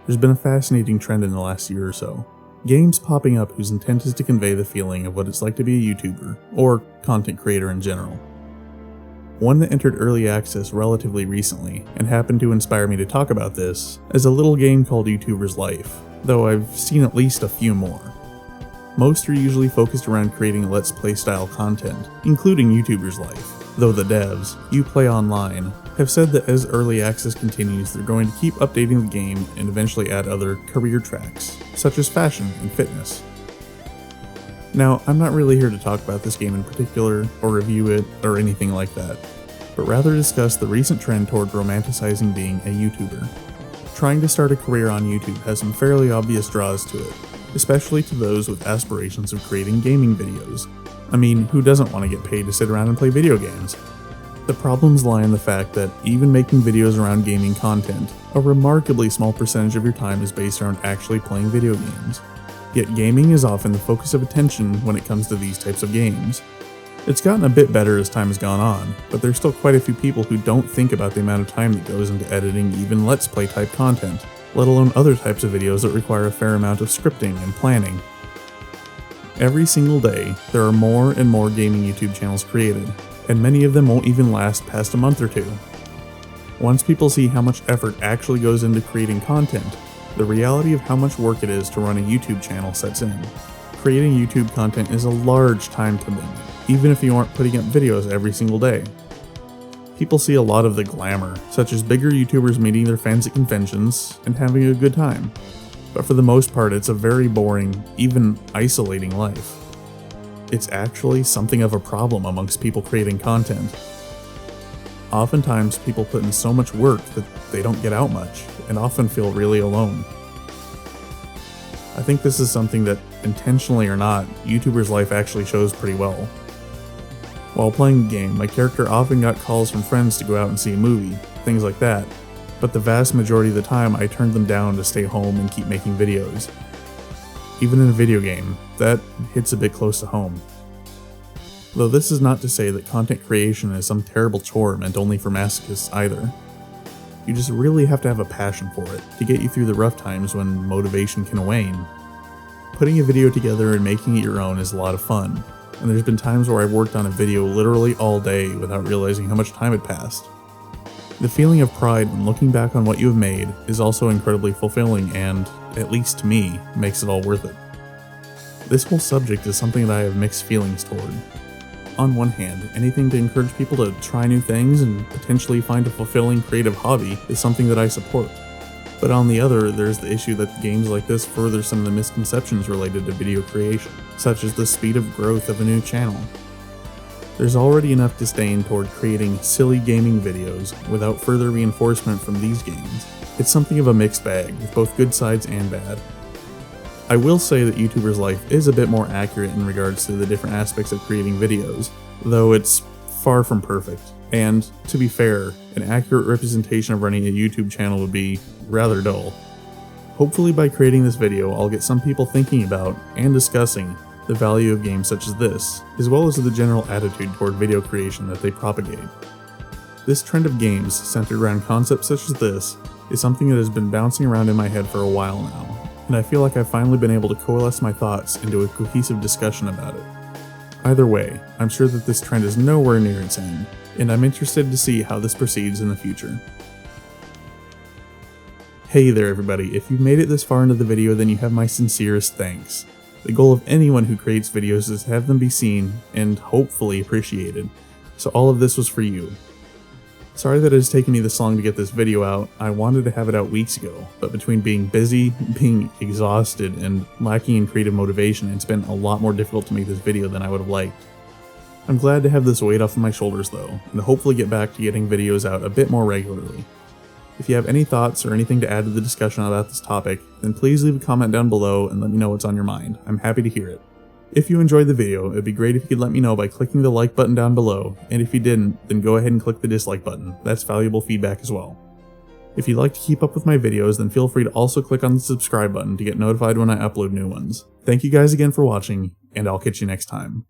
there's been a fascinating trend in the last year or so. Games popping up whose intent is to convey the feeling of what it's like to be a YouTuber, or content creator in general. One that entered early access relatively recently, and happened to inspire me to talk about this, is a little game called YouTuber's Life, though I've seen at least a few more. Most are usually focused around creating Let's Play style content, including YouTuber's Life, though the devs, Uplay Online, have said that as early access continues they're going to keep updating the game and eventually add other career tracks, such as fashion and fitness. Now, I'm not really here to talk about this game in particular, or review it, or anything like that, but rather discuss the recent trend toward romanticizing being a YouTuber. Trying to start a career on YouTube has some fairly obvious draws to it, especially to those with aspirations of creating gaming videos. I mean, who doesn't want to get paid to sit around and play video games? The problems lie in the fact that even making videos around gaming content, a remarkably small percentage of your time is based around actually playing video games. Yet gaming is often the focus of attention when it comes to these types of games. It's gotten a bit better as time has gone on, but there's still quite a few people who don't think about the amount of time that goes into editing even Let's Play type content, let alone other types of videos that require a fair amount of scripting and planning. Every single day, there are more and more gaming YouTube channels created, and many of them won't even last past a month or two. Once people see how much effort actually goes into creating content, the reality of how much work it is to run a YouTube channel sets in. Creating YouTube content is a large time commitment, even if you aren't putting up videos every single day. People see a lot of the glamour, such as bigger YouTubers meeting their fans at conventions and having a good time, but for the most part it's a very boring, even isolating life. It's actually something of a problem amongst people creating content. Oftentimes people put in so much work that they don't get out much, and often feel really alone. I think this is something that, intentionally or not, YouTuber's Life actually shows pretty well. While playing the game, my character often got calls from friends to go out and see a movie, things like that, but the vast majority of the time I turned them down to stay home and keep making videos. Even in a video game, that hits a bit close to home. Though this is not to say that content creation is some terrible chore meant only for masochists either. You just really have to have a passion for it to get you through the rough times when motivation can wane. Putting a video together and making it your own is a lot of fun, and there's been times where I've worked on a video literally all day without realizing how much time had passed. The feeling of pride when looking back on what you have made is also incredibly fulfilling and, at least to me, makes it all worth it. This whole subject is something that I have mixed feelings toward. On one hand, anything to encourage people to try new things and potentially find a fulfilling creative hobby is something that I support. But on the other, there's the issue that games like this further some of the misconceptions related to video creation, such as the speed of growth of a new channel. There's already enough disdain toward creating silly gaming videos without further reinforcement from these games. It's something of a mixed bag, with both good sides and bad. I will say that YouTuber's Life is a bit more accurate in regards to the different aspects of creating videos, though it's far from perfect. And, to be fair, an accurate representation of running a YouTube channel would be rather dull. Hopefully by creating this video, I'll get some people thinking about, and discussing, the value of games such as this, as well as the general attitude toward video creation that they propagate. This trend of games centered around concepts such as this is something that has been bouncing around in my head for a while now, and I feel like I've finally been able to coalesce my thoughts into a cohesive discussion about it. Either way, I'm sure that this trend is nowhere near its end, and I'm interested to see how this proceeds in the future. Hey there everybody, if you've made it this far into the video then you have my sincerest thanks. The goal of anyone who creates videos is to have them be seen and hopefully appreciated, so all of this was for you. Sorry that it has taken me this long to get this video out. I wanted to have it out weeks ago, but between being busy, being exhausted, and lacking in creative motivation, it's been a lot more difficult to make this video than I would have liked. I'm glad to have this weight off of my shoulders though, and to hopefully get back to getting videos out a bit more regularly. If you have any thoughts or anything to add to the discussion about this topic, then please leave a comment down below and let me know what's on your mind. I'm happy to hear it. If you enjoyed the video, it'd be great if you could let me know by clicking the like button down below, and if you didn't, then go ahead and click the dislike button. That's valuable feedback as well. If you'd like to keep up with my videos, then feel free to also click on the subscribe button to get notified when I upload new ones. Thank you guys again for watching, and I'll catch you next time.